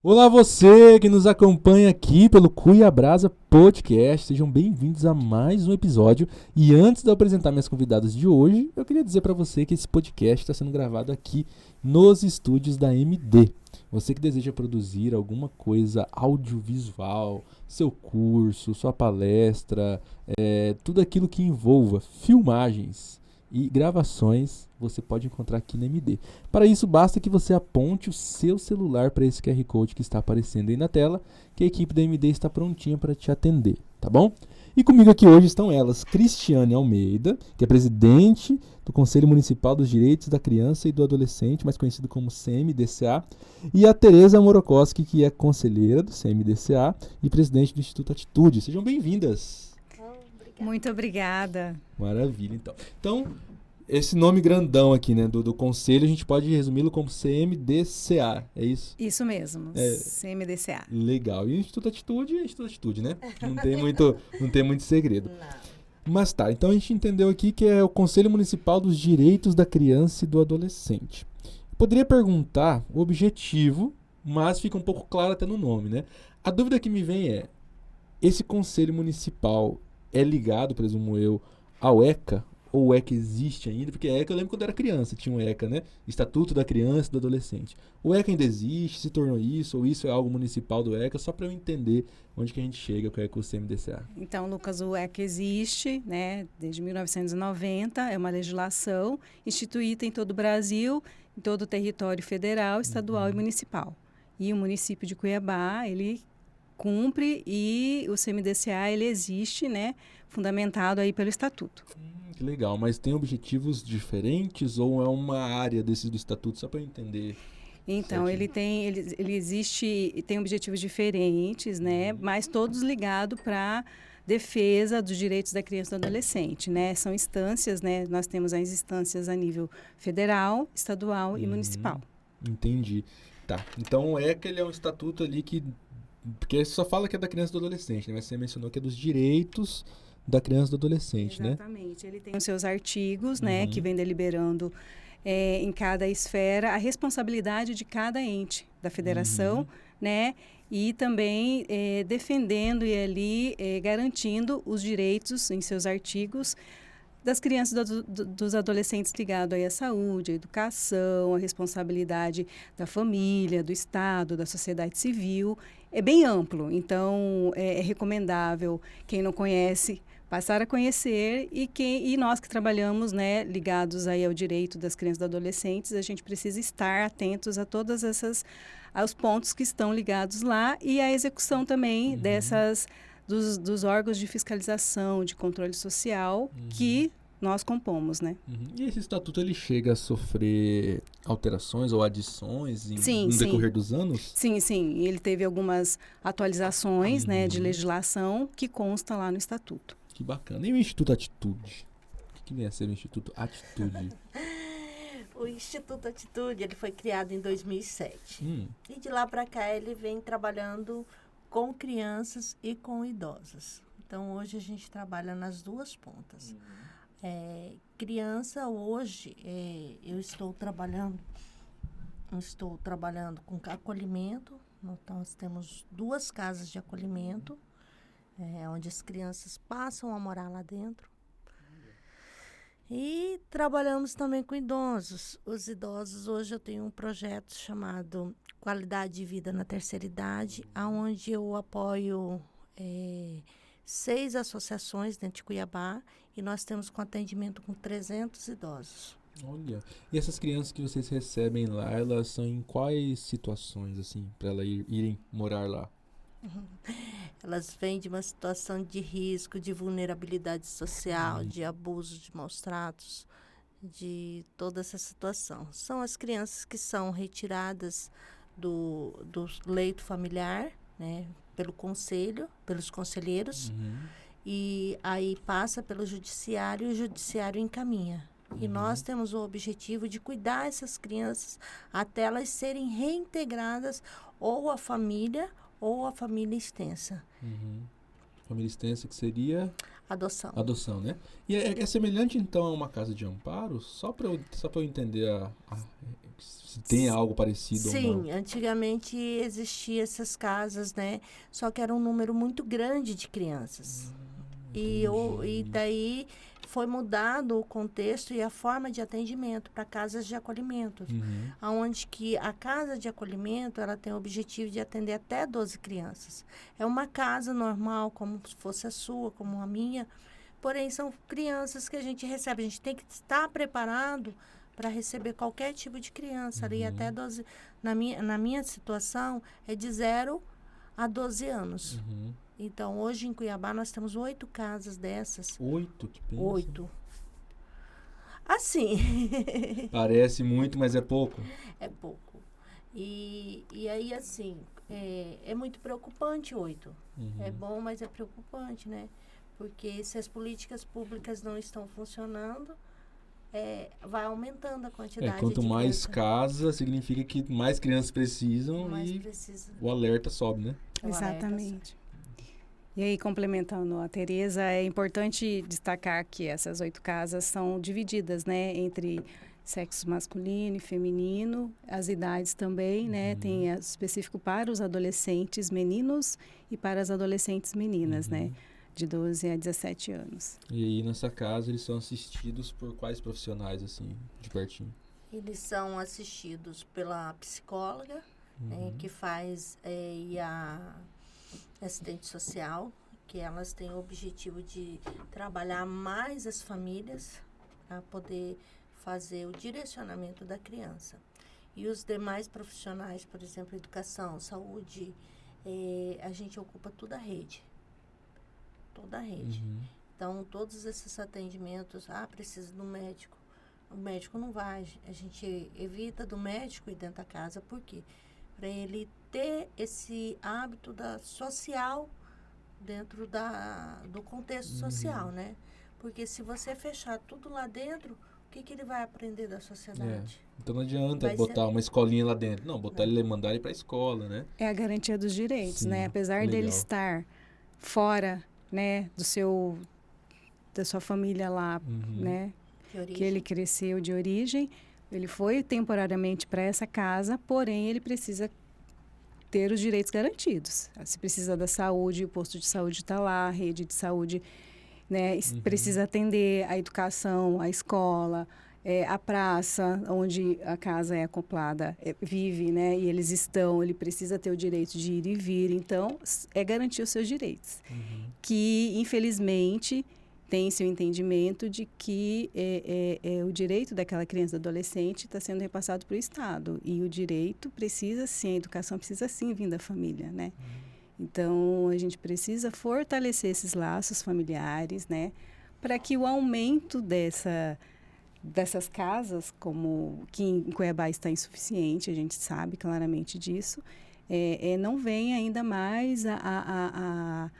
Olá você que nos acompanha aqui pelo Cuiabrasa Podcast, sejam bem-vindos a mais um episódio. E antes de eu apresentar minhas convidadas de hoje, eu queria dizer para você que esse podcast está sendo gravado aqui nos estúdios da MD. Você que deseja produzir alguma coisa audiovisual, seu curso, sua palestra, tudo aquilo que envolva filmagens e gravações, você pode encontrar aqui na MD. Para isso, basta que você aponte o seu celular para esse QR Code que está aparecendo aí na tela, que a equipe da MD está prontinha para te atender, tá bom? E comigo aqui hoje estão elas, Cristiane Almeida, que é presidente do Conselho Municipal dos Direitos da Criança e do Adolescente, mais conhecido como CMDCA, e a Tereza Morokoski, que é conselheira do CMDCA e presidente do Instituto Atitude. Sejam bem-vindas! Muito obrigada. Maravilha, então. Então, esse nome grandão aqui, né, do conselho, a gente pode resumi-lo como CMDCA, é isso? Isso mesmo, CMDCA. Legal. E o Instituto Atitude é Instituto Atitude, né? Não tem muito segredo. Não. Mas tá, então a gente entendeu aqui que é o Conselho Municipal dos Direitos da Criança e do Adolescente. Eu poderia perguntar o objetivo, mas fica um pouco claro até no nome, né? A dúvida que me vem é, esse Conselho Municipal é ligado, presumo eu, ao ECA? Ou o ECA existe ainda? Porque ECA eu lembro quando eu era criança, tinha um ECA, né? Estatuto da Criança e do Adolescente. O ECA ainda existe? Se tornou isso? Ou isso é algo municipal do ECA? Só para eu entender onde que a gente chega com o CMDCA. Então, Lucas, o ECA existe, né, desde 1990, é uma legislação instituída em todo o Brasil, em todo o território federal, estadual e municipal. E o município de Cuiabá, ele cumpre e o CMDCA, ele existe, né, fundamentado aí pelo estatuto. Que legal, mas tem objetivos diferentes ou é uma área desses do estatuto, só para eu entender? Então, ele existe e tem objetivos diferentes, né, mas todos ligados para defesa dos direitos da criança e do adolescente, né? São instâncias, né? Nós temos as instâncias a nível federal, estadual e municipal. Entendi. Tá. Então o ECA ele é um estatuto ali que porque só fala que é da criança e do adolescente, né? Mas você mencionou que é dos direitos da criança e do adolescente, né? Exatamente. Ele tem os seus artigos, né, que vem deliberando em cada esfera a responsabilidade de cada ente da federação, né? E também defendendo e ali garantindo os direitos em seus artigos das crianças e dos adolescentes ligados aí à saúde, à educação, à responsabilidade da família, do Estado, da sociedade civil. É bem amplo, então é recomendável, quem não conhece, passar a conhecer e nós que trabalhamos, né, ligados aí ao direito das crianças e dos adolescentes, a gente precisa estar atentos a todas aos pontos que estão ligados lá e à execução também dos órgãos de fiscalização, de controle social que nós compomos, né? E esse estatuto ele chega a sofrer alterações ou adições no decorrer dos anos? Sim. Ele teve algumas atualizações, né, de legislação que consta lá no estatuto. Que bacana. E o Instituto Atitude? O que vem a ser o Instituto Atitude? O Instituto Atitude ele foi criado em 2007. E de lá para cá ele vem trabalhando com crianças e com idosos. Então hoje a gente trabalha nas duas pontas. Criança hoje eu estou trabalhando com acolhimento. Então nós temos 2 casas de acolhimento onde as crianças passam a morar lá dentro. E trabalhamos também com idosos. Os idosos, hoje eu tenho um projeto chamado Qualidade de Vida na Terceira Idade, onde eu apoio 6 associações dentro de Cuiabá e nós temos com atendimento com 300 idosos. Olha, e essas crianças que vocês recebem lá, elas são em quais situações, assim, para elas irem morar lá? Elas vêm de uma situação de risco, de vulnerabilidade social, de abuso de maus tratos, de toda essa situação. São as crianças que são retiradas do leito familiar, né, pelo conselho, pelos conselheiros, e aí passa pelo judiciário e o judiciário encaminha. E nós temos o objetivo de cuidar dessas crianças até elas serem reintegradas ou à família ou a família extensa. Família extensa que seria? Adoção. Adoção, né? E é semelhante, então, a uma casa de amparo? Só para eu entender Se tem algo parecido ou não. Sim, antigamente existiam essas casas, né? Só que era um número muito grande de crianças. E daí foi mudado o contexto e a forma de atendimento para casas de acolhimento, onde que a casa de acolhimento ela tem o objetivo de atender até 12 crianças. É uma casa normal, como se fosse a sua, como a minha, porém são crianças que a gente recebe. A gente tem que estar preparado para receber qualquer tipo de criança ali até 12. Na minha situação, é de 0 a 12 anos. Então, hoje em Cuiabá, nós temos 8 casas dessas. 8? Que pensa. 8. Assim. Parece muito, mas é pouco. É pouco. E aí, assim, é muito preocupante 8. É bom, mas é preocupante, né? Porque se as políticas públicas não estão funcionando, vai aumentando a quantidade Quanto de mais criança. casa, significa que mais crianças precisam Mais e precisa. o alerta sobe, né? Exatamente. E aí, complementando a Tereza, é importante destacar que essas 8 casas são divididas, né, entre sexo masculino e feminino, as idades também, né, tem específico para os adolescentes meninos e para as adolescentes meninas, né, de 12 a 17 anos. E aí, nessa casa, eles são assistidos por quais profissionais, assim, de pertinho? Eles são assistidos pela psicóloga, que faz e a assistente social, que elas têm o objetivo de trabalhar mais as famílias para poder fazer o direcionamento da criança. E os demais profissionais, por exemplo, educação, saúde, a gente ocupa toda a rede. Toda a rede. Então, todos esses atendimentos, precisa do médico. O médico não vai, a gente evita do médico ir dentro da casa, por quê? Para ele ter esse hábito social dentro do contexto social, né? Porque se você fechar tudo lá dentro, o que ele vai aprender da sociedade? Então não adianta botar uma escolinha lá dentro. Não, mandar ele para a escola, né? É a garantia dos direitos, Sim, né? Apesar legal. dele estar fora, né, da sua família lá, né? Que ele cresceu de origem, ele foi temporariamente para essa casa, porém ele precisa ter os direitos garantidos. Se precisa da saúde, o posto de saúde está lá, a rede de saúde, né, precisa atender a educação, a escola, a praça onde a casa é acoplada, vive, né, e eles estão, ele precisa ter o direito de ir e vir. Então, é garantir os seus direitos. Que, infelizmente, tem seu entendimento de que o direito daquela criança ou adolescente está sendo repassado para o Estado. E o direito precisa sim, a educação precisa sim vir da família, né? Então, a gente precisa fortalecer esses laços familiares, né? Para que o aumento dessas casas, como que em Cuiabá está insuficiente, a gente sabe claramente disso, não venha ainda mais a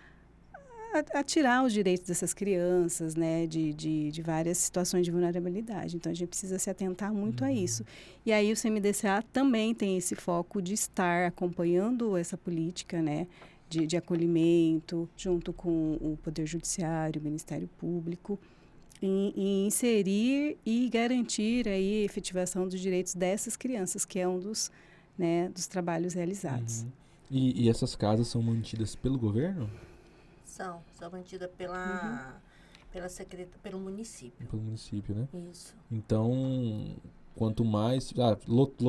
tirar os direitos dessas crianças, né, de várias situações de vulnerabilidade. Então, a gente precisa se atentar muito a isso. E aí, o CMDCA também tem esse foco de estar acompanhando essa política, né, de acolhimento, junto com o Poder Judiciário, o Ministério Público, em inserir e garantir aí a efetivação dos direitos dessas crianças, que é um dos trabalhos realizados. E essas casas são mantidas pelo governo? São mantidas pelo município. Pelo município, né? Isso. Então, quanto mais...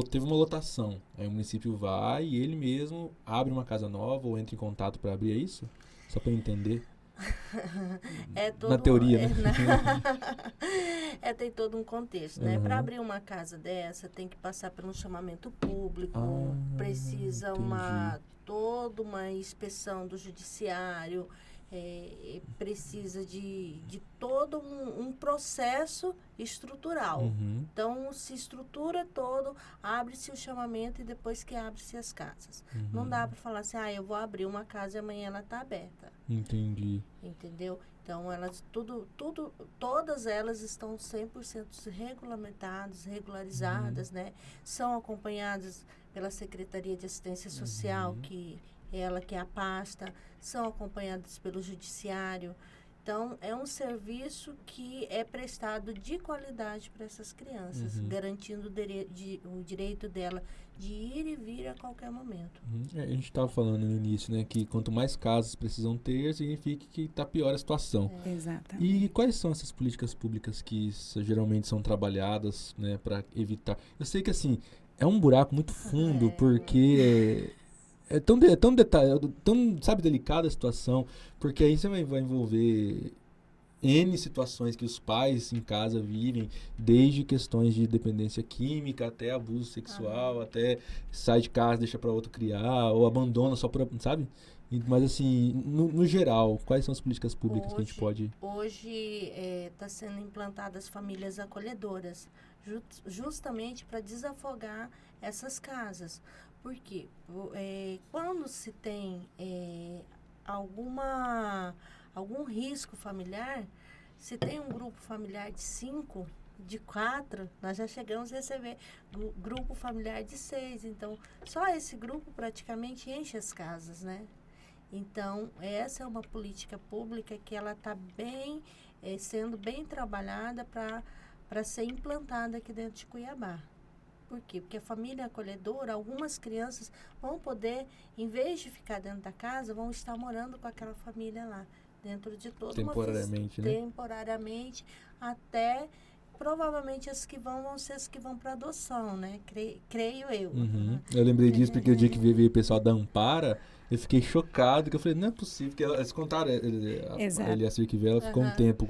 teve uma lotação. Aí o município vai e ele mesmo abre uma casa nova ou entra em contato para abrir, é isso? Só para eu entender. Na teoria, né? Tem todo um contexto, né? Para abrir uma casa dessa, tem que passar por um chamamento público, precisa toda uma inspeção do judiciário, precisa de todo um processo estrutural. Então, se estrutura todo, abre-se o chamamento e depois que abre-se as casas. Não dá para falar assim, eu vou abrir uma casa e amanhã ela está aberta. Entendi. Entendeu? Então, elas todas elas estão 100% regulamentadas, regularizadas, né? São acompanhadas pela Secretaria de Assistência Social, que é a pasta, são acompanhadas pelo Judiciário. Então, é um serviço que é prestado de qualidade para essas crianças, garantindo o direito dela de ir e vir a qualquer momento. A gente estava falando no início, né, que quanto mais casos precisam ter, significa que está pior a situação. Exatamente. E quais são essas políticas públicas que geralmente são trabalhadas, né, para evitar? Eu sei que assim é um buraco muito fundo porque é tão detalhado, tão, sabe, delicada a situação, porque aí você vai envolver N situações que os pais em casa vivem, desde questões de dependência química até abuso sexual, até sai de casa, deixa para outro criar, ou abandona só por, sabe? Mas assim, no geral, quais são as políticas públicas que a gente pode... Hoje está sendo implantadas famílias acolhedoras, justamente para desafogar essas casas. Por quê? Quando se tem algum risco familiar, se tem um grupo familiar de 5, de 4, nós já chegamos a receber grupo familiar de 6. Então, só esse grupo praticamente enche as casas, né? Então, essa é uma política pública que ela está sendo bem trabalhada para ser implantada aqui dentro de Cuiabá. Por quê? Porque a família acolhedora, algumas crianças vão poder, em vez de ficar dentro da casa, vão estar morando com aquela família lá, dentro de toda temporariamente, uma... né? Temporariamente, até... Provavelmente as que vão ser as que vão para adoção, né? Creio eu. Eu lembrei disso porque o dia que veio o pessoal da Ampara, eu fiquei chocado, que eu falei, não é possível, porque eles contaram, a Eliacir que veio, ela ficou um tempo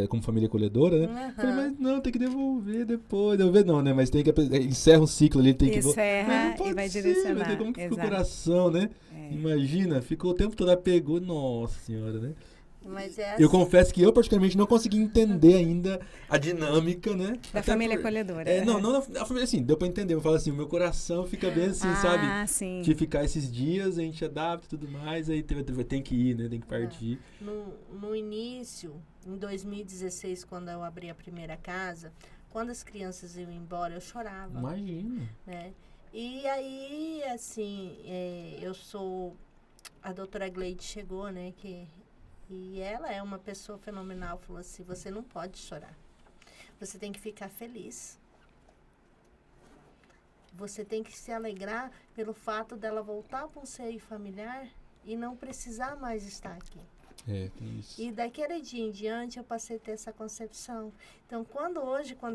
como família acolhedora, né? Eu falei, mas não, tem que devolver depois. Devolver não, né? Mas tem que encerra um ciclo ali, tem que... Encerra e vai direcionar. Tem como que fica o coração, né? Imagina, ficou o tempo todo, apegou, nossa senhora, né? Mas assim. Eu confesso que eu particularmente não consegui entender ainda a dinâmica, né? Da família acolhedora. Não, a família, assim, deu pra entender. Eu falo assim, o meu coração fica bem assim, sabe? Sim. De ficar esses dias, a gente adapta e tudo mais, aí tem que ir, né? Tem que partir. No início, em 2016, quando eu abri a primeira casa, quando as crianças iam embora, eu chorava. Imagina. Né? E aí, assim, a doutora Gleide chegou, né? E ela é uma pessoa fenomenal, falou assim, você não pode chorar. Você tem que ficar feliz. Você tem que se alegrar pelo fato dela voltar para um seio familiar e não precisar mais estar aqui. Isso. E daquele dia em diante eu passei a ter essa concepção. Então, quando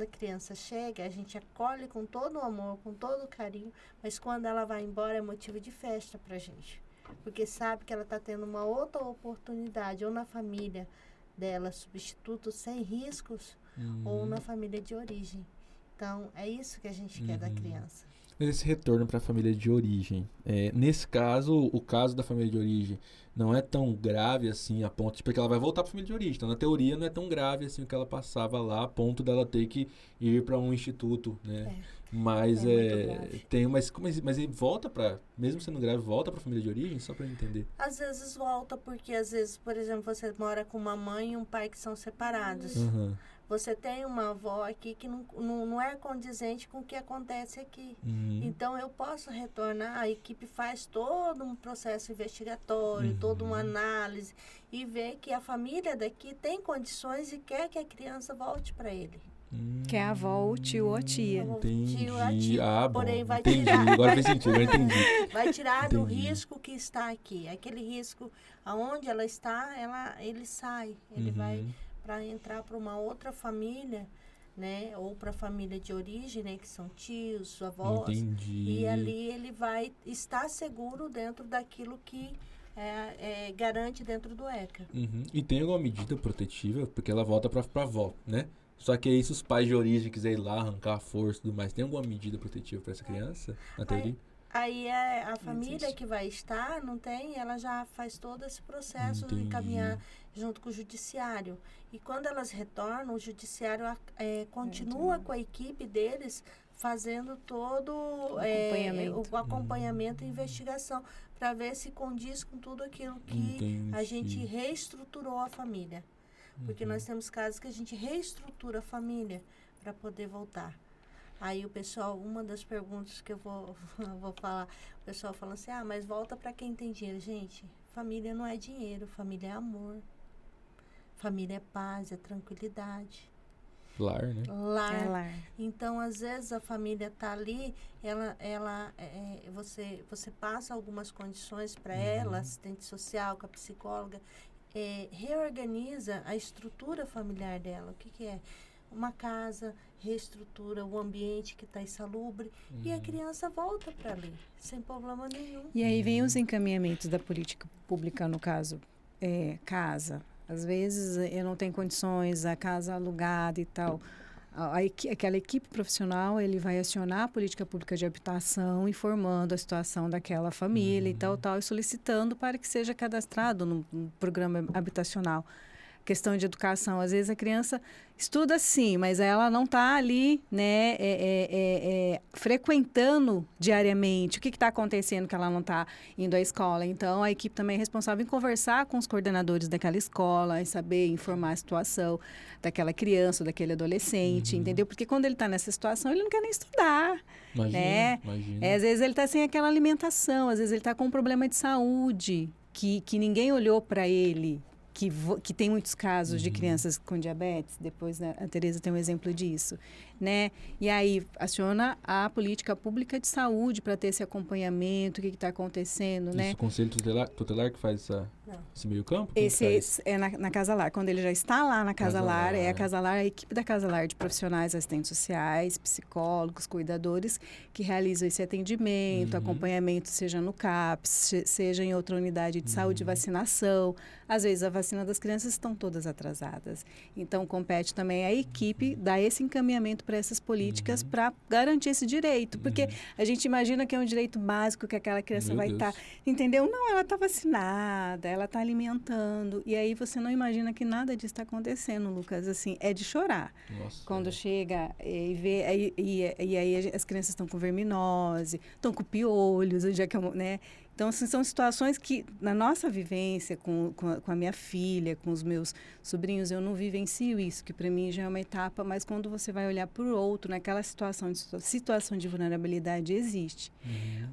a criança chega, a gente acolhe com todo o amor, com todo o carinho, mas quando ela vai embora é motivo de festa pra gente. Porque sabe que ela está tendo uma outra oportunidade, ou na família dela, substituto sem riscos, ou na família de origem. Então, é isso que a gente quer da criança. Esse retorno para a família de origem. Nesse caso, o caso da família de origem não é tão grave assim a ponto de... Porque ela vai voltar para a família de origem. Então, na teoria, não é tão grave assim o que ela passava lá, a ponto dela ter que ir para um instituto, né? Mas mas ele volta para, mesmo sendo grave, volta para a família de origem, só para entender. Às vezes volta, porque às vezes, por exemplo, você mora com uma mãe e um pai que são separados. Você tem uma avó aqui que não é condizente com o que acontece aqui. Então, eu posso retornar, a equipe faz todo um processo investigatório, toda uma análise, e ver que a família daqui tem condições e quer que a criança volte para ele. Que é a avó, o tio ou a tia. Entendi. Bom, porém, vai entendi. tirar. Agora faz sentido, agora entendi. Vai tirar do risco que está aqui. Aquele risco, aonde ela está, ele sai. Ele vai para entrar para uma outra família, né? Ou para a família de origem, né? Que são tios, avós. Entendi. E ali ele vai estar seguro dentro daquilo que garante dentro do ECA. E tem alguma medida protetiva? Porque ela volta para a avó, né? Só que aí, se os pais de origem quiserem ir lá arrancar a força e tudo mais, tem alguma medida protetiva para essa criança, na teoria? Aí a família que vai estar, não tem, ela já faz todo esse processo de encaminhar junto com o judiciário. E quando elas retornam, o judiciário continua com a equipe deles fazendo todo o acompanhamento e investigação para ver se condiz com tudo aquilo que a gente reestruturou a família. Porque nós temos casos que a gente reestrutura a família para poder voltar. Aí o pessoal, uma das perguntas que eu vou falar, o pessoal fala assim, mas volta para quem tem dinheiro. Gente, família não é dinheiro, família é amor. Família é paz, é tranquilidade. Lar, né? Lar. Então, às vezes, a família está ali, você passa algumas condições para ela, assistente social, com a psicóloga, reorganiza a estrutura familiar dela. O que é? Uma casa, reestrutura o ambiente que está insalubre e a criança volta para ali, sem problema nenhum. E aí vem os encaminhamentos da política pública, no caso, casa. Às vezes eu não tenho condições, a casa alugada e tal. Aquela equipe profissional, ele vai acionar a política pública de habitação, informando a situação daquela família e tal, e solicitando para que seja cadastrado no programa habitacional. Questão de educação, às vezes a criança estuda sim, mas ela não está ali, né, frequentando diariamente. O que está acontecendo que ela não está indo à escola? Então, a equipe também é responsável em conversar com os coordenadores daquela escola, em saber informar a situação daquela criança, daquele adolescente, entendeu? Porque quando ele está nessa situação, ele não quer nem estudar. Imagina. Às vezes ele está sem aquela alimentação, às vezes ele está com um problema de saúde, que ninguém olhou para ele. Que tem muitos casos de crianças com diabetes, depois, né, a Tereza tem um exemplo disso, né? E aí aciona a política pública de saúde para ter esse acompanhamento, o que está acontecendo, né? Isso, o Conselho Tutelar que faz esse meio campo? Esse é na Casa Lar. Quando ele já está lá na Casa Lar, a Casa Lar, a equipe da Casa Lar de profissionais, assistentes sociais, psicólogos, cuidadores, que realizam esse atendimento, acompanhamento, seja no CAPS, seja em outra unidade de saúde, vacinação. Às vezes a vacina das crianças estão todas atrasadas. Então, compete também à equipe dar esse encaminhamento para essas políticas para garantir esse direito. Porque a gente imagina que é um direito básico que aquela criança vai estar... Entendeu? Não, ela está vacinada, ela está alimentando. E aí você não imagina que nada disso está acontecendo, Lucas. Assim, é de chorar. Nossa, quando chega e vê... E aí as crianças estão com verminose, estão com piolhos, né? Então, assim, são situações que, na nossa vivência, com a minha filha, com os meus sobrinhos, eu não vivencio isso, que para mim já é uma etapa, mas quando você vai olhar para o outro, naquela situação de vulnerabilidade existe.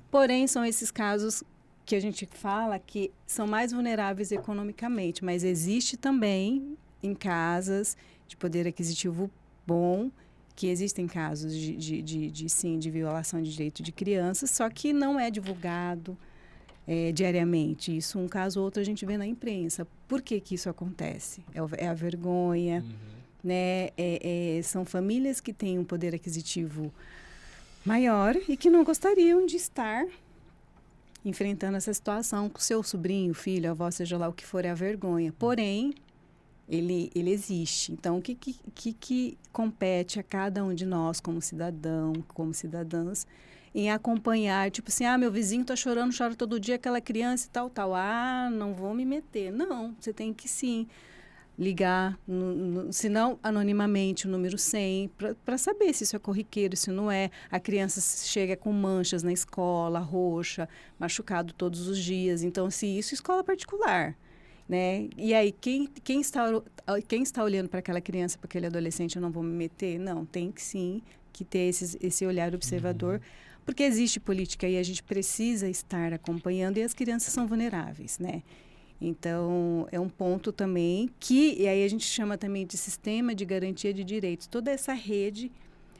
Porém, são esses casos que a gente fala que são mais vulneráveis economicamente, mas existe também em casas de poder aquisitivo bom, que existem casos de violação de direito de crianças, só que não é divulgado diariamente. Isso, um caso ou outro, a gente vê na imprensa. Por que isso acontece? É a vergonha, né? São famílias que têm um poder aquisitivo maior e que não gostariam de estar enfrentando essa situação com seu sobrinho, filho, avó, seja lá o que for, é a vergonha. Porém, ele existe. Então, o que compete a cada um de nós, como cidadão, como cidadãs, em acompanhar, tipo assim, meu vizinho está chorando, chora todo dia, aquela criança e tal. Não vou me meter. Não, você tem que sim ligar, se não anonimamente, o número 100, para saber se isso é corriqueiro, se não é. A criança chega com manchas na escola, roxa, machucado todos os dias. Então, se isso é escola particular, né? E aí, quem está olhando para aquela criança, para aquele adolescente, eu não vou me meter? Não, tem que sim que ter esse olhar observador, porque existe política e a gente precisa estar acompanhando, e as crianças são vulneráveis, né? Então, é um ponto também e aí a gente chama também de sistema de garantia de direitos, toda essa rede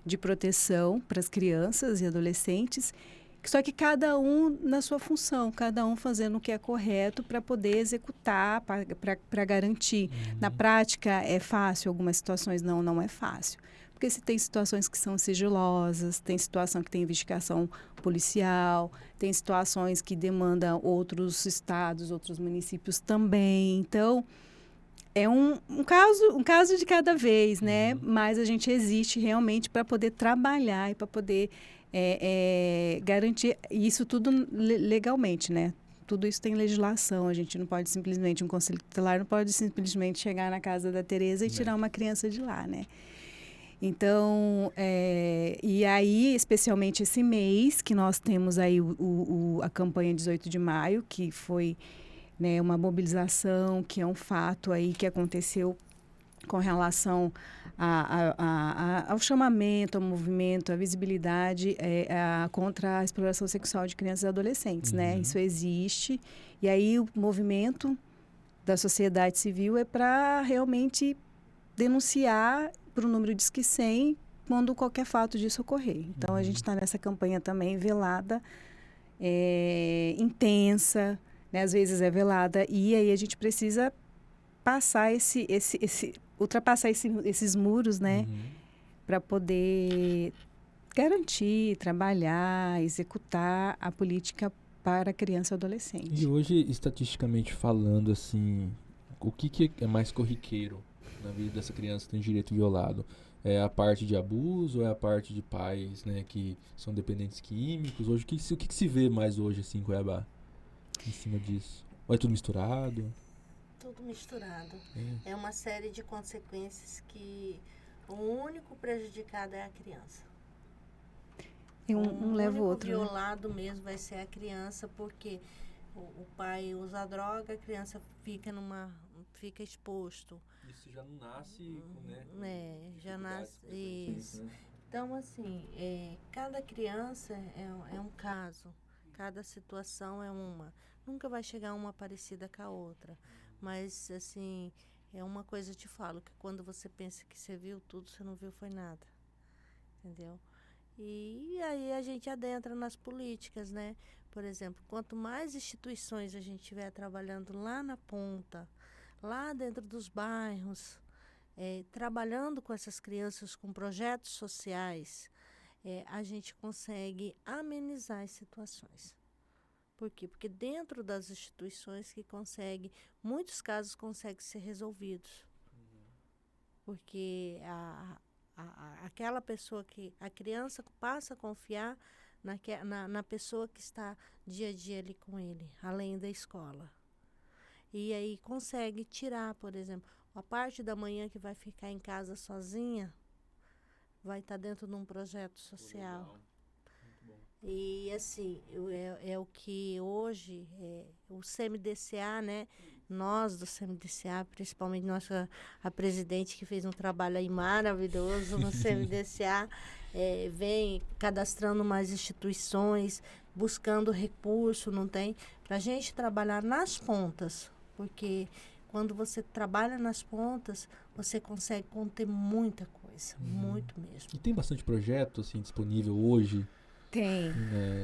de proteção para as crianças e adolescentes, só que cada um na sua função, cada um fazendo o que é correto para poder executar, para garantir. Na prática, é fácil? Algumas situações não é fácil. Porque se tem situações que são sigilosas, tem situação que tem investigação policial, tem situações que demandam outros estados, outros municípios também. Então, é um caso de cada vez, né? Mas a gente existe realmente para poder trabalhar e para poder garantir isso tudo legalmente, né? Tudo isso tem legislação. A gente não pode simplesmente, um conselho tutelar não pode simplesmente chegar na casa da Tereza e tirar uma criança de lá, né? Então, e aí, especialmente esse mês, que nós temos aí a campanha 18 de maio, que foi, né, uma mobilização, que é um fato aí que aconteceu com relação ao chamamento, ao movimento, à visibilidade contra a exploração sexual de crianças e adolescentes, né? Isso existe. E aí o movimento da sociedade civil é para realmente denunciar para o número de Disque 100 quando qualquer fato disso ocorrer. Então, a gente está nessa campanha também velada, intensa, né? Às vezes é velada, e aí a gente precisa passar ultrapassar esses muros, né? Para poder garantir, trabalhar, executar a política para a criança e adolescente. E hoje, estatisticamente falando, assim, o que é mais corriqueiro na vida dessa criança que tem direito violado? É a parte de abuso ou é a parte de pais, né, que são dependentes químicos? Hoje, o que se vê mais hoje, assim, em Cuiabá, em cima disso? Ou é tudo misturado? Tudo misturado. É uma série de consequências que o único prejudicado é a criança. E um leva o outro. O violado mesmo vai ser a criança, porque o pai usa droga, a criança fica exposto. Isso já não nasce, né? Já nasce isso. Né? Então, assim, cada criança é um caso, cada situação é uma. Nunca vai chegar uma parecida com a outra. Mas, assim, é uma coisa eu te falo, que quando você pensa que você viu tudo, você não viu foi nada. Entendeu? E aí a gente adentra nas políticas, né? Por exemplo, quanto mais instituições a gente estiver trabalhando lá na ponta, lá dentro dos bairros, trabalhando com essas crianças, com projetos sociais, a gente consegue amenizar as situações. Por quê? Porque dentro das instituições que muitos casos conseguem ser resolvidos. Porque aquela pessoa a criança passa a confiar na pessoa que está dia a dia ali com ele, além da escola. E aí consegue tirar, por exemplo, a parte da manhã que vai ficar em casa sozinha, vai estar dentro de um projeto social. E assim, é o que hoje o CMDCA, né? Nós do CMDCA, principalmente a presidente que fez um trabalho aí maravilhoso no CMDCA, vem cadastrando mais instituições, buscando recurso, não tem? Para a gente trabalhar nas pontas, porque quando você trabalha nas pontas, você consegue conter muita coisa, muito mesmo. E tem bastante projeto assim, disponível hoje? Tem.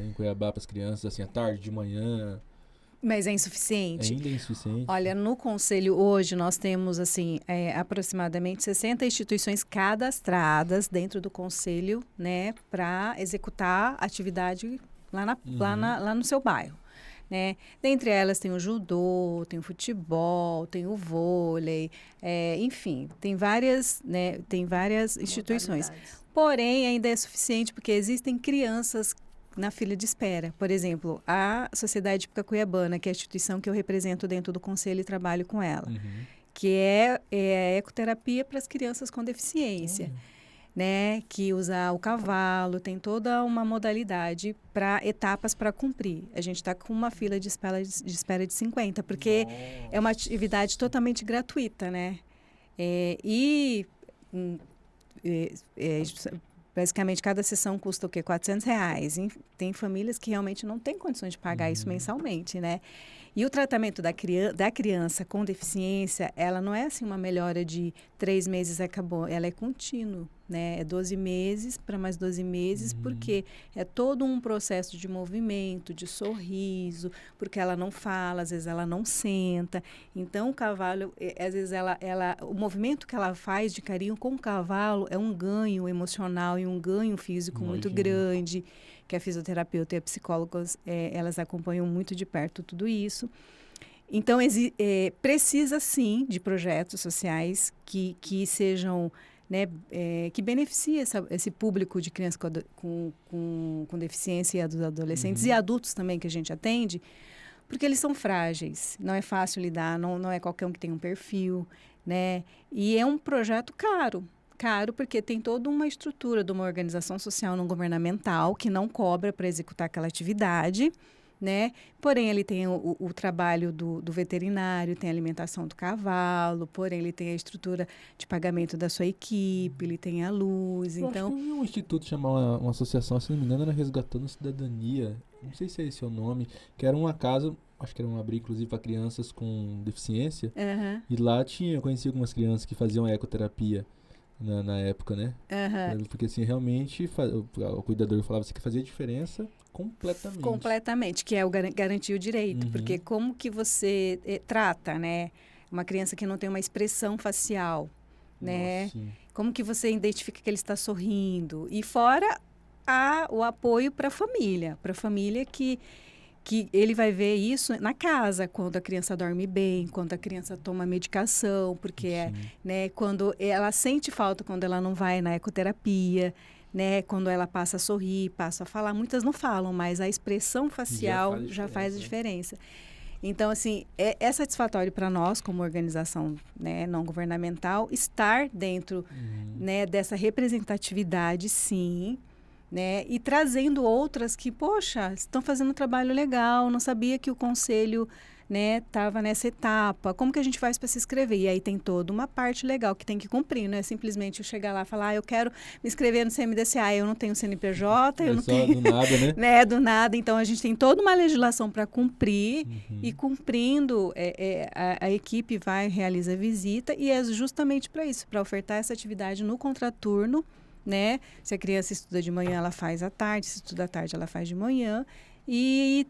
Em Cuiabá para as crianças, assim, à tarde, de manhã. Mas é insuficiente? Ainda é insuficiente. Olha, no Conselho hoje nós temos assim, aproximadamente 60 instituições cadastradas dentro do Conselho, né, para executar atividade lá no seu bairro. Né? Dentre elas tem o judô, tem o futebol, tem o vôlei, enfim, tem várias instituições. Porém, ainda é suficiente porque existem crianças na fila de espera. Por exemplo, a Sociedade Hípica Cuiabana, que é a instituição que eu represento dentro do conselho e trabalho com ela, que é a ecoterapia para as crianças com deficiência, né? Que usa o cavalo, tem toda uma modalidade para etapas para cumprir. A gente está com uma fila de espera de 50, porque é uma atividade totalmente gratuita, né? Basicamente, cada sessão custa o quê? R$400. Tem famílias que realmente não têm condições de pagar isso mensalmente, né? E o tratamento da criança com deficiência, ela não é assim uma melhora de 3 meses e acabou. Ela é contínua, né? É 12 meses para mais 12 meses, porque é todo um processo de movimento, de sorriso, porque ela não fala, às vezes ela não senta. Então, o cavalo, às vezes o movimento que ela faz de carinho com o cavalo é um ganho emocional e um ganho físico muito grande, que a fisioterapeuta e a psicólogas, elas acompanham muito de perto tudo isso. Então, precisa, sim, de projetos sociais que sejam, né, que beneficiem esse público de crianças com deficiência e dos adolescentes e adultos também que a gente atende, porque eles são frágeis, não é fácil lidar, não é qualquer um que tem um perfil, né? E é um projeto caro porque tem toda uma estrutura de uma organização social não governamental que não cobra para executar aquela atividade, né? Porém, ele tem o trabalho do veterinário, tem a alimentação do cavalo, porém, ele tem a estrutura de pagamento da sua equipe, ele tem a luz, então... Acho que um instituto chamado uma associação, se não me engano, era Resgatando a Cidadania, não sei se é esse o nome, que era uma casa acho que era um abrigo, inclusive, para crianças com deficiência. Aham, E lá eu conheci algumas crianças que faziam ecoterapia na época, né? aham. Porque, assim, realmente, o cuidador falava assim, que fazia diferença completamente. Completamente, que é o garantir o direito. Uhum. Porque como que você trata, né? Uma criança que não tem uma expressão facial, né? Nossa, sim. Como que você identifica que ele está sorrindo? E fora o apoio para a família que ele vai ver isso na casa, quando a criança dorme bem, quando a criança toma medicação, porque Sim. né, quando ela sente falta quando ela não vai na ecoterapia, né, quando ela passa a sorrir, passa a falar, muitas não falam, mas a expressão facial já faz a diferença. Então, assim, é satisfatório para nós, como organização, né, não governamental, estar dentro né, dessa representatividade, sim, né, e trazendo outras que, poxa, estão fazendo um trabalho legal, não sabia que o conselho estava nessa etapa, como que a gente faz para se inscrever? E aí tem toda uma parte legal que tem que cumprir, não é simplesmente eu chegar lá e falar, eu quero me inscrever no CMDCA, eu não tenho CNPJ, eu não só tenho... do nada, né? né, do nada, então a gente tem toda uma legislação para cumprir e cumprindo, a equipe vai, realiza a visita e é justamente para isso, para ofertar essa atividade no contraturno, né? Se a criança estuda de manhã, ela faz à tarde, se estuda à tarde, ela faz de manhã. E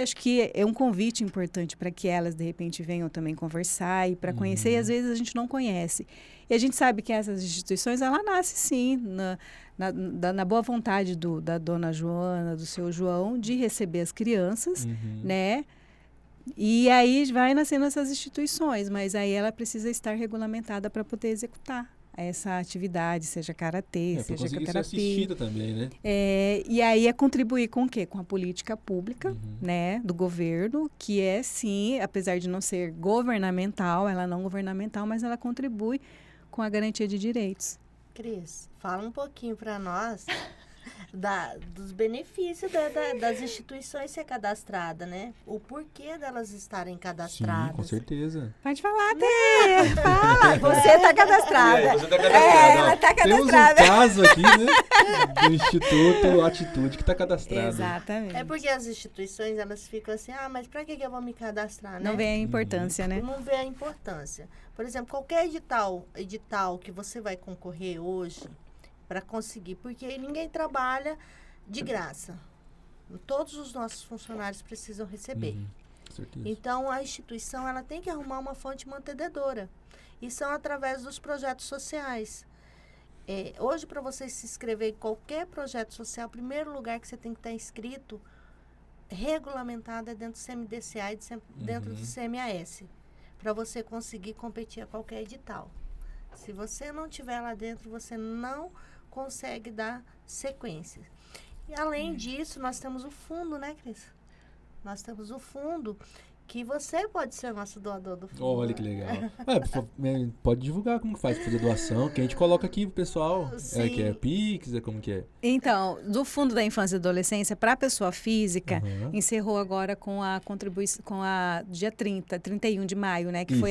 acho que é um convite importante para que elas, de repente, venham também conversar e para conhecer, e às vezes a gente não conhece. E a gente sabe que essas instituições, ela nasce sim, na boa vontade da dona Joana, do seu João, de receber as crianças, né? E aí vai nascendo essas instituições, mas aí ela precisa estar regulamentada para poder executar essa atividade, seja karatê, seja conseguir ser terapia. assistida também, né? E aí é contribuir com o quê? Com a política pública, né, do governo, que é sim, apesar de não ser governamental, ela é não governamental, mas ela contribui com a garantia de direitos. Cris, fala um pouquinho para nós dos benefícios das instituições ser cadastrada, né? O porquê delas estarem cadastradas. Sim, com certeza. Pode falar, Tê! Fala! Você está cadastrada. Você tá cadastrada. Ela está Temos cadastrada. um caso aqui, né? Do Instituto Atitude, que está cadastrado. Exatamente. É porque as instituições, elas ficam assim, mas para que eu vou me cadastrar, né? Não vê a importância, né? Não vê a importância. Por exemplo, qualquer edital que você vai concorrer hoje para conseguir, porque ninguém trabalha de graça. Todos os nossos funcionários precisam receber. Com certeza. Então, a instituição ela tem que arrumar uma fonte mantenedora. E são através dos projetos sociais. Hoje, para você se inscrever em qualquer projeto social, o primeiro lugar que você tem que estar inscrito, regulamentado, é dentro do CMDCA e dentro do CMAS, para você conseguir competir a qualquer edital. Se você não estiver lá dentro, você não consegue dar sequência. E, além disso, nós temos o fundo, né, Cris? Nós temos o fundo que você pode ser nosso doador do fundo. Olha que legal. Pode divulgar como que faz para fazer doação, que a gente coloca aqui pro pessoal. Que é Pix, como que é? Então, do Fundo da Infância e Adolescência para a pessoa física, encerrou agora com a contribuição, com a dia 31 de maio, né? Que Isso,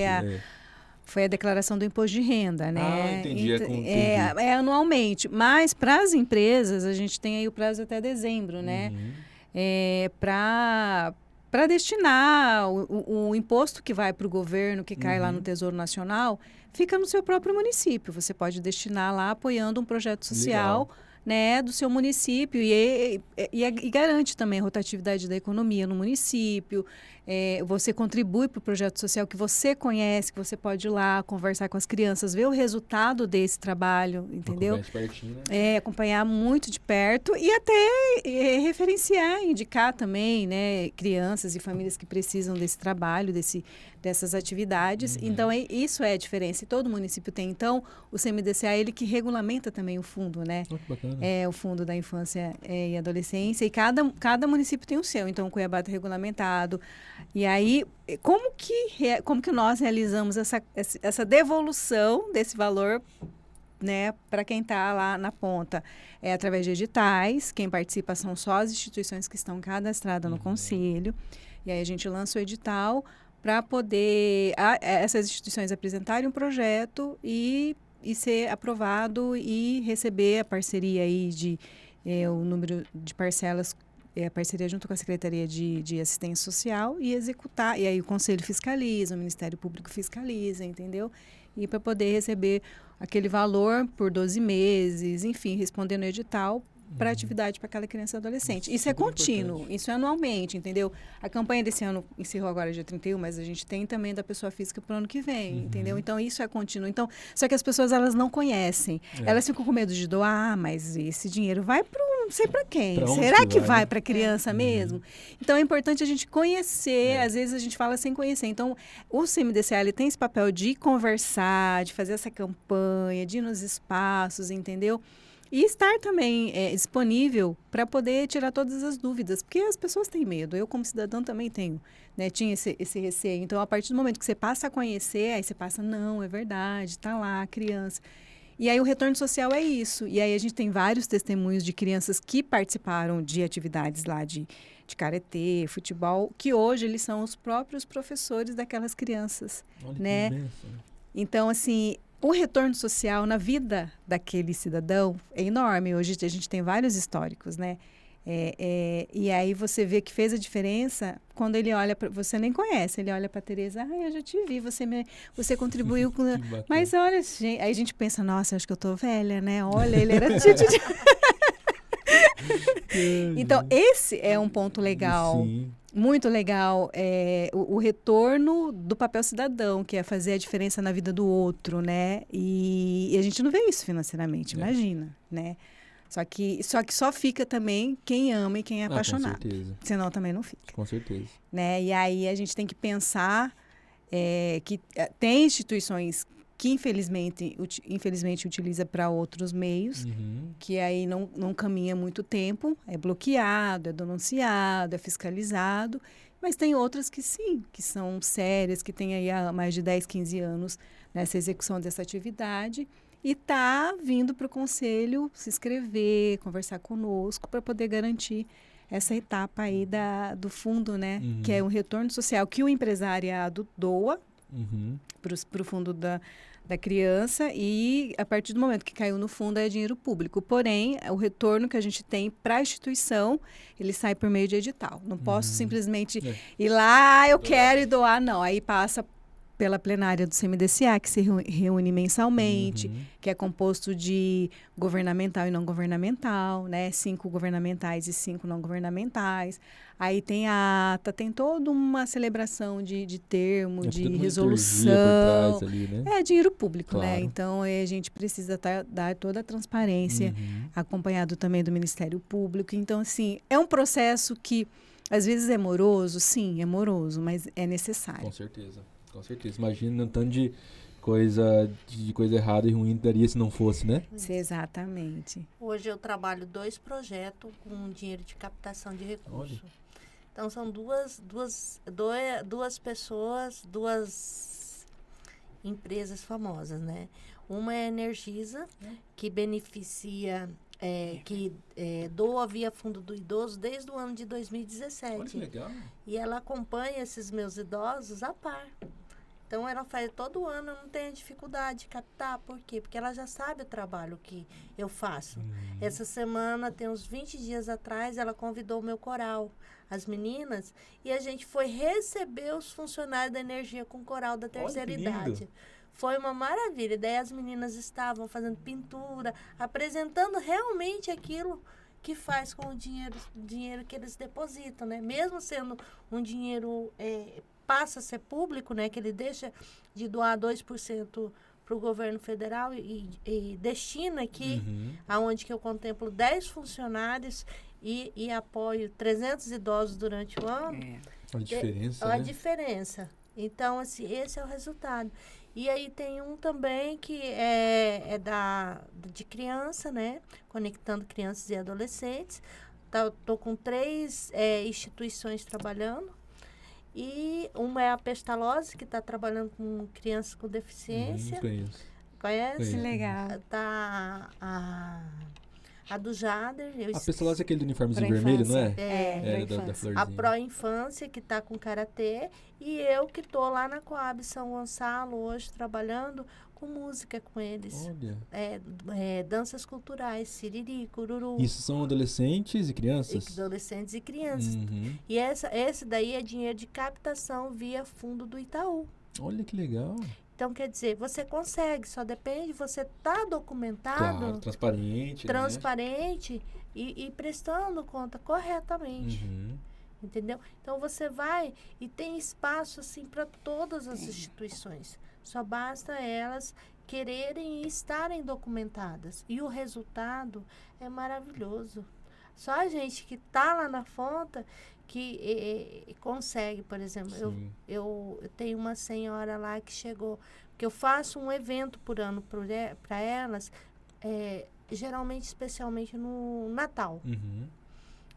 foi a declaração do imposto de renda, né? Entendi. É anualmente. Mas para as empresas, a gente tem aí o prazo até dezembro, né? Para destinar o imposto que vai para o governo, que cai lá no Tesouro Nacional, fica no seu próprio município. Você pode destinar lá apoiando um projeto social, né, do seu município e garante também a rotatividade da economia no município. Você contribui para o projeto social que você conhece, que você pode ir lá conversar com as crianças, ver o resultado desse trabalho, entendeu? Pertinho, né? Acompanhar muito de perto e até referenciar, indicar também, né, crianças e famílias que precisam desse trabalho, dessas atividades. Então, isso é a diferença. E todo município tem. Então, o CMDCA, ele que regulamenta também o fundo, né? Que bacana. O Fundo da Infância e Adolescência. E cada município tem o seu. Então, o Cuiabá está regulamentado. E aí, como que nós realizamos essa devolução desse valor, né, para quem está lá na ponta? É através de editais. Quem participa são só as instituições que estão cadastradas no conselho. E aí a gente lança o edital para poder essas instituições apresentarem um projeto e ser aprovado e receber a parceria aí o número de parcelas a parceria junto com a Secretaria de Assistência Social e executar. E aí o Conselho fiscaliza, o Ministério Público fiscaliza, entendeu? E para poder receber aquele valor por 12 meses, enfim, respondendo o edital para atividade para aquela criança e adolescente. Isso é contínuo, importante. Isso é anualmente, entendeu? A campanha desse ano encerrou agora dia 31, mas a gente tem também da pessoa física para o ano que vem, entendeu? Então, isso é contínuo. Então, só que as pessoas, elas não conhecem. Elas ficam com medo de doar, mas esse dinheiro vai para não sei para quem. Será que vai para a criança mesmo? Então, é importante a gente conhecer. Às vezes, a gente fala sem conhecer. Então, o CMDCA, ele tem esse papel de conversar, de fazer essa campanha, de ir nos espaços, entendeu? E estar também disponível para poder tirar todas as dúvidas, porque as pessoas têm medo. Eu, como cidadã, também tenho, né? Tinha esse receio. Então, a partir do momento que você passa a conhecer, aí você passa, não, é verdade, está lá a criança. E aí o retorno social é isso. E aí a gente tem vários testemunhos de crianças que participaram de atividades lá de karatê, futebol, que hoje eles são os próprios professores daquelas crianças. Olha, né? Que imenso, né? Então, assim, o retorno social na vida daquele cidadão é enorme. Hoje a gente tem vários históricos, né? E aí você vê que fez a diferença quando ele olha para... Você nem conhece, ele olha para a Tereza, eu já te vi, você contribuiu com... Mas olha, gente, aí a gente pensa, nossa, acho que eu tô velha, né? Olha, ele era... Então, esse é um ponto legal. Sim. Muito legal, o retorno do papel cidadão, que é fazer a diferença na vida do outro, né? E a gente não vê isso financeiramente, imagina, né? Só que só fica também quem ama e quem é apaixonado. Com certeza. Senão também não fica. Com certeza. Né? E aí a gente tem que pensar que tem instituições que infelizmente utiliza para outros meios, que aí não caminha muito tempo, é bloqueado, é denunciado, é fiscalizado, mas tem outras que sim, que são sérias, que têm aí há mais de 10, 15 anos nessa execução dessa atividade e está vindo para o conselho se inscrever, conversar conosco para poder garantir essa etapa aí do fundo, né? Que é um retorno social que o empresariado doa para o fundo da criança e a partir do momento que caiu no fundo é dinheiro público. Porém, o retorno que a gente tem para a instituição, ele sai por meio de edital. Não posso simplesmente ir lá, eu quero e doar, não. Aí passa pela plenária do CMDCA, que se reúne mensalmente, que é composto de governamental e não governamental, né? 5 governamentais e 5 não governamentais. Aí tem a ata, tem toda uma celebração de termo, de resolução. Por trás ali, né? É dinheiro público, claro. Né? Então, a gente precisa dar toda a transparência, acompanhado também do Ministério Público. Então, assim, é um processo que, às vezes, é moroso. Sim, é moroso, mas é necessário. Com certeza. Com certeza. Imagina um tanto de coisa errada e ruim daria se não fosse, né? Exatamente. Hoje eu trabalho 2 projetos com dinheiro de captação de recursos. Olha. Então, são duas pessoas, 2 empresas famosas, né? Uma é a Energisa, que beneficia... que doa via Fundo do Idoso desde o ano de 2017. Olha que legal. E ela acompanha esses meus idosos a par. Então, ela faz todo ano, eu não tenho dificuldade de captar. Por quê? Porque ela já sabe o trabalho que eu faço. Essa semana, tem uns 20 dias atrás, ela convidou o meu coral, as meninas, e a gente foi receber os funcionários da Energia com o coral da terceira idade. Foi uma maravilha. Daí as meninas estavam fazendo pintura, apresentando realmente aquilo que faz com o dinheiro que eles depositam, né? Mesmo sendo um dinheiro, passa a ser público, né? Que ele deixa de doar 2% para o governo federal e destina aqui, aonde que eu contemplo 10 funcionários e apoio 300 idosos durante o ano. A diferença, a diferença. Então, assim, esse é o resultado. E aí tem um também que é de criança, né? Conectando crianças e adolescentes. Estou com 3 instituições trabalhando. E uma é a Pestalozzi, que está trabalhando com crianças com deficiência. Conheço. Conhece? Legal. Tá A do Jader, A Pestalozzi é aquele do uniformezinho Pra vermelho, não é? infância. É, pra da infância. florzinha. A pró-infância, que está com karatê, e eu que estou lá na Coab São Gonçalo, hoje, trabalhando com música com eles. Olha. Danças culturais, siriri, cururu. Isso são adolescentes e crianças? Adolescentes e crianças. Uhum. E esse daí é dinheiro de captação via fundo do Itaú. Olha que legal. Então, quer dizer, você consegue, só depende de você estar documentado, Claro, transparente. transparente e prestando conta corretamente. Uhum. Entendeu? Então, você vai e tem espaço, assim, para todas as instituições. Só basta elas quererem e estarem documentadas. E o resultado é maravilhoso. Só a gente que está lá na ponta que consegue, por exemplo. Sim. Eu tenho uma senhora lá que chegou, que eu faço um evento por ano para elas, geralmente, especialmente no Natal. Uhum.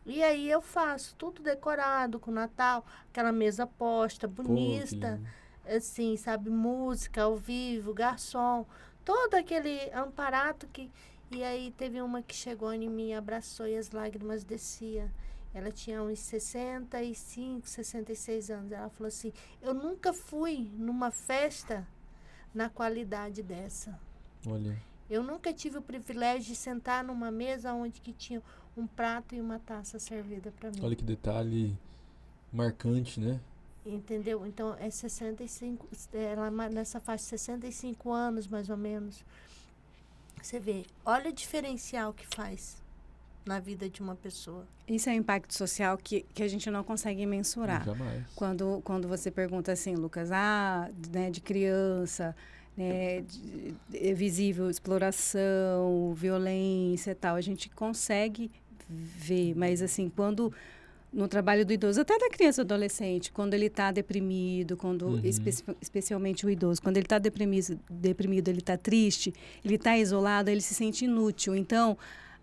E aí eu faço tudo decorado com Natal, aquela mesa posta, Pô, que bonita, lindo. assim, sabe, música ao vivo, garçom, todo aquele amparato que... E aí teve uma que chegou em mim, abraçou e as lágrimas desciam. Ela tinha uns 65, 66 anos. Ela falou assim, eu nunca fui numa festa na qualidade dessa. Olha. Eu nunca tive o privilégio de sentar numa mesa onde que tinha um prato e uma taça servida para mim. Olha que detalhe marcante, né? Entendeu? Então, é 65, ela nessa faixa de 65 anos, mais ou menos. Você vê, olha o diferencial que faz na vida de uma pessoa. Isso é um impacto social que a gente não consegue mensurar. Jamais. Quando você pergunta assim, Lucas, né, de criança, né, é visível exploração, violência e tal, a gente consegue ver, mas assim, quando no trabalho do idoso, até da criança e do adolescente, quando ele está deprimido, quando especialmente o idoso, quando ele está deprimido, ele está triste, ele está isolado, ele se sente inútil. Então,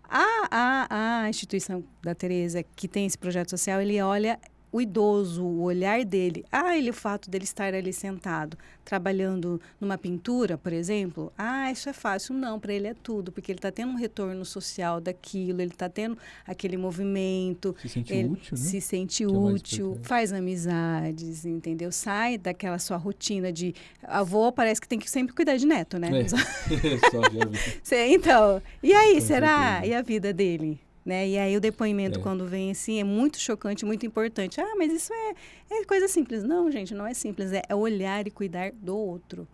a instituição da Tereza, que tem esse projeto social, ele olha o idoso, o olhar dele. O fato dele estar ali sentado, trabalhando numa pintura, por exemplo. Isso é fácil. Não, para ele é tudo, porque ele está tendo um retorno social daquilo, ele está tendo aquele movimento. Se sente útil, né? Se sente Que é o mais útil, importante. faz amizades, entendeu? Sai daquela sua rotina de avô, parece que tem que sempre cuidar de neto, né? É. Só já vi. Então, e aí, Com será? certeza. E a vida dele? Né? E aí o depoimento, É. quando vem assim, é muito chocante, muito importante. Mas isso é coisa simples. Não, gente, não é simples. É olhar e cuidar do outro.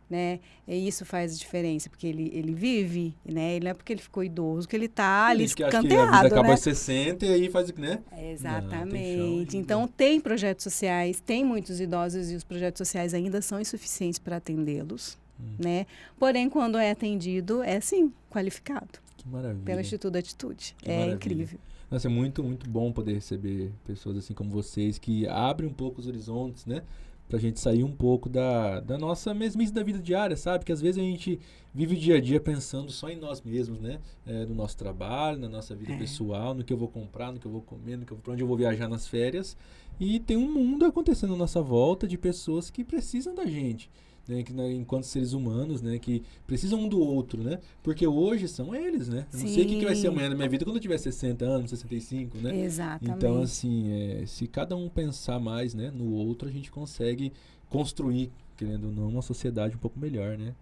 Né? E isso faz diferença, porque ele vive, né? Ele não é porque ele ficou idoso que ele está ali Gente que acha que a escanteado, vida acaba né? aos 60 e aí faz o que, né? Exatamente. Não, Então, tem projetos sociais, tem muitos idosos e os projetos sociais ainda são insuficientes para atendê-los, né? Porém, quando é atendido, é sim, qualificado Que maravilha. pelo Instituto Atitude. Que É maravilha. incrível. Nossa, é muito, muito bom poder receber pessoas assim como vocês que abrem um pouco os horizontes, né? Pra gente sair um pouco da nossa mesmice da vida diária, sabe? Que às vezes a gente vive o dia a dia pensando só em nós mesmos, né? No nosso trabalho, na nossa vida pessoal, no que eu vou comprar, no que eu vou comer, pra onde eu vou viajar nas férias. E tem um mundo acontecendo à nossa volta de pessoas que precisam da gente, né? Que, enquanto seres humanos, né? Que precisam um do outro, né? Porque hoje são eles, né? Eu não sei o que vai ser amanhã na minha vida quando eu tiver 60 anos, 65, né? Exatamente. Então, assim, se cada um pensar mais, né, no outro, a gente consegue construir, querendo ou não, uma sociedade um pouco melhor, né?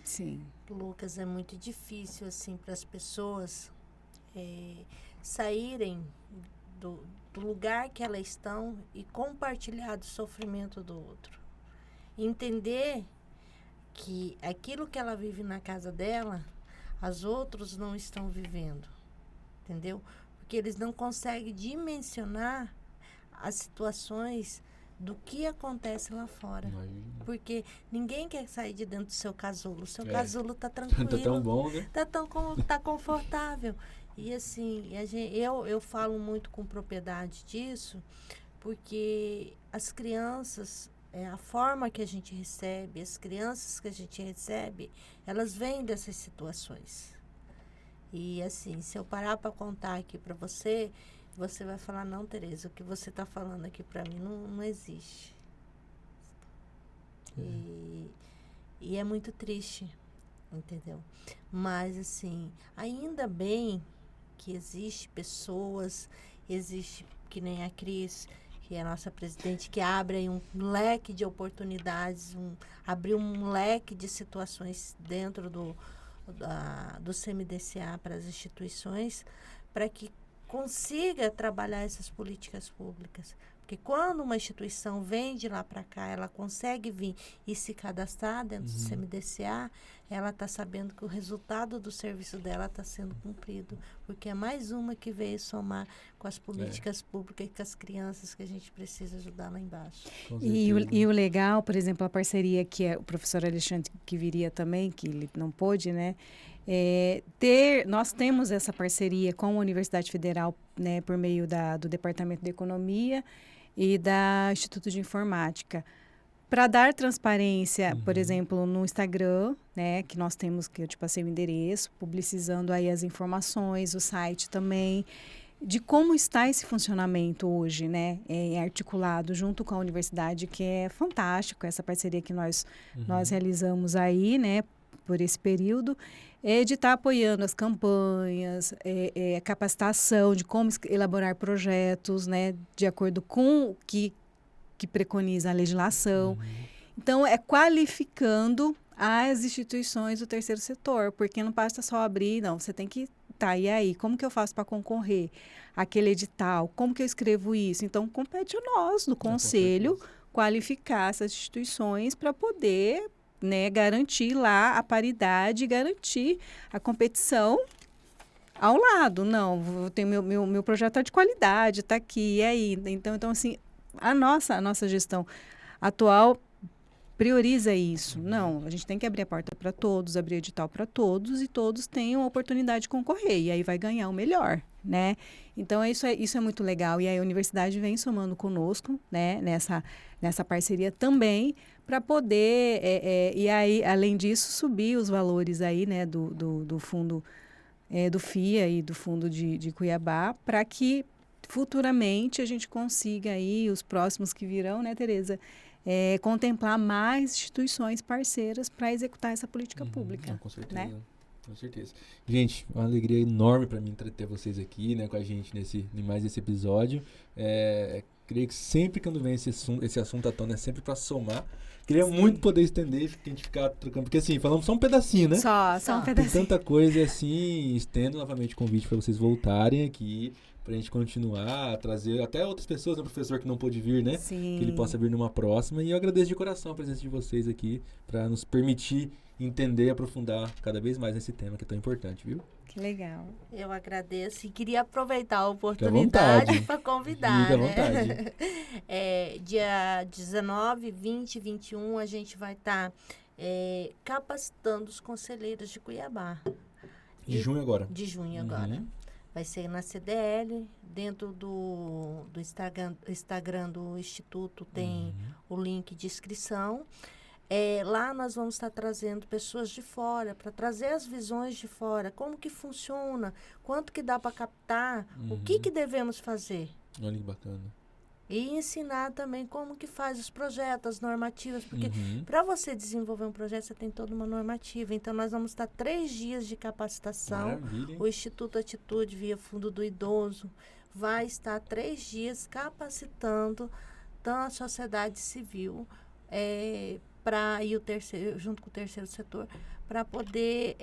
Sim. Lucas, é muito difícil, assim, para as pessoas saírem do lugar que elas estão e compartilhar do sofrimento do outro. Entender que aquilo que ela vive na casa dela, as outros não estão vivendo, entendeu? Porque eles não conseguem dimensionar as situações do que acontece lá fora. Imagina. Porque ninguém quer sair de dentro do seu casulo. O seu casulo tá tranquilo. Tá tão bom, né? Tá confortável. E assim, eu falo muito com propriedade disso, porque as crianças, a forma que a gente recebe, as crianças que a gente recebe, elas vêm dessas situações. E assim, se eu parar para contar aqui para você, você vai falar, não, Tereza, o que você está falando aqui para mim não existe. E é muito triste, entendeu? Mas assim, ainda bem que existe pessoas, existe, que nem a Cris, que é a nossa presidente, que abre aí um leque de oportunidades, abriu um leque de situações dentro do CMDCA para as instituições, para que consiga trabalhar essas políticas públicas. Porque quando uma instituição vem de lá para cá, ela consegue vir e se cadastrar dentro do CMDCA, ela está sabendo que o resultado do serviço dela está sendo cumprido. Porque é mais uma que veio somar com as políticas públicas e com as crianças que a gente precisa ajudar lá embaixo. E o legal, por exemplo, a parceria que é o professor Alexandre que viria também, que ele não pôde, né? Nós temos essa parceria com a Universidade Federal, né, por meio do Departamento de Economia e da Instituto de Informática, para dar transparência, por exemplo, no Instagram, né, que nós temos, que eu te passei o endereço, publicizando aí as informações, o site também, de como está esse funcionamento hoje, né, articulado junto com a universidade, que é fantástico, essa parceria que nós realizamos aí, né, por esse período, de estar apoiando as campanhas, a capacitação de como elaborar projetos, né, de acordo com o que preconiza a legislação. Então, é qualificando as instituições do terceiro setor, porque não basta só abrir, não, você tem que, e aí, como que eu faço para concorrer àquele edital? Como que eu escrevo isso? Então, compete a nós, do Conselho, qualificar essas instituições para poder, né, garantir lá a paridade, garantir a competição ao lado. Não, eu tenho meu projeto de qualidade, está aqui, e aí? Então, assim, a nossa gestão atual prioriza isso. Não, a gente tem que abrir a porta para todos, abrir edital para todos, e todos tenham a oportunidade de concorrer, e aí vai ganhar o melhor, né? Então, isso é muito legal, e aí a universidade vem somando conosco, né, nessa parceria também, para poder, e aí, além disso, subir os valores aí, né, do fundo do FIA e do fundo de Cuiabá, para que futuramente a gente consiga aí, os próximos que virão, né, Tereza, contemplar mais instituições parceiras para executar essa política pública. Com certeza. Né? Com certeza. Gente, uma alegria enorme para mim ter vocês aqui, né, com a gente em mais esse episódio. Creio que sempre quando vem esse assunto à tona é sempre para somar. Queria muito poder estender, a gente ficar trocando, porque assim, falamos só um pedacinho, né? Só um pedacinho. Tem tanta coisa assim, estendo novamente o convite para vocês voltarem aqui, pra gente continuar, trazer até outras pessoas, né, professor que não pôde vir, né? Sim. Que ele possa vir numa próxima. E eu agradeço de coração a presença de vocês aqui, para nos permitir entender e aprofundar cada vez mais nesse tema que é tão importante, viu? Que legal. Eu agradeço e queria aproveitar a oportunidade para convidar. Fique à né? vontade. Dia 19, 20 e 21 a gente vai estar capacitando os conselheiros de Cuiabá. De junho agora. De junho agora. Vai ser na CDL, dentro do Instagram do Instituto tem o link de inscrição. Lá nós vamos estar trazendo pessoas de fora, para trazer as visões de fora, como que funciona, quanto que dá para captar, o que devemos fazer. Olha que bacana. E ensinar também como que faz os projetos, as normativas, porque para você desenvolver um projeto, você tem toda uma normativa. Então, nós vamos estar 3 dias de capacitação. Maravilha. O Instituto Atitude, via Fundo do Idoso, vai estar 3 dias capacitando a sociedade civil e junto com o terceiro setor, para poder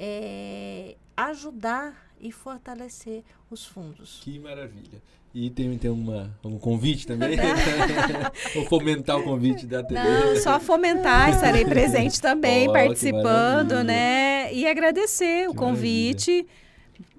ajudar e fortalecer os fundos. Que maravilha. E tem um convite também? Vou fomentar o convite da TV. Não, só fomentar, estarei presente também, participando, né? E agradecer o convite.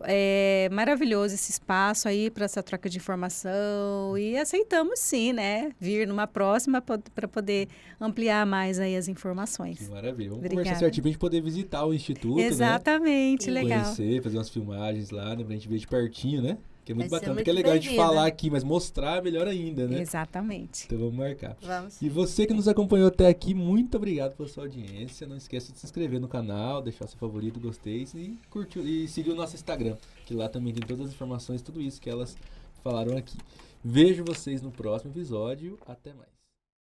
É maravilhoso esse espaço aí para essa troca de informação, e aceitamos sim, né? Vir numa próxima para poder ampliar mais aí as informações. Que maravilha. Vamos Obrigada. Conversar certinho pra gente poder visitar o Instituto, Exatamente, né? legal. Conhecer, fazer umas filmagens lá, né? Pra gente ver de pertinho, né? Que é muito Vai ser bacana, muito porque é legal a gente bem-vinda. falar aqui, mas mostrar é melhor ainda, né? Exatamente. Então vamos marcar. Vamos. E você que nos acompanhou até aqui, muito obrigado pela sua audiência. Não esqueça de se inscrever no canal, deixar seu favorito, gostei e curtir e seguir o nosso Instagram, que lá também tem todas as informações, tudo isso que elas falaram aqui. Vejo vocês no próximo episódio. Até mais.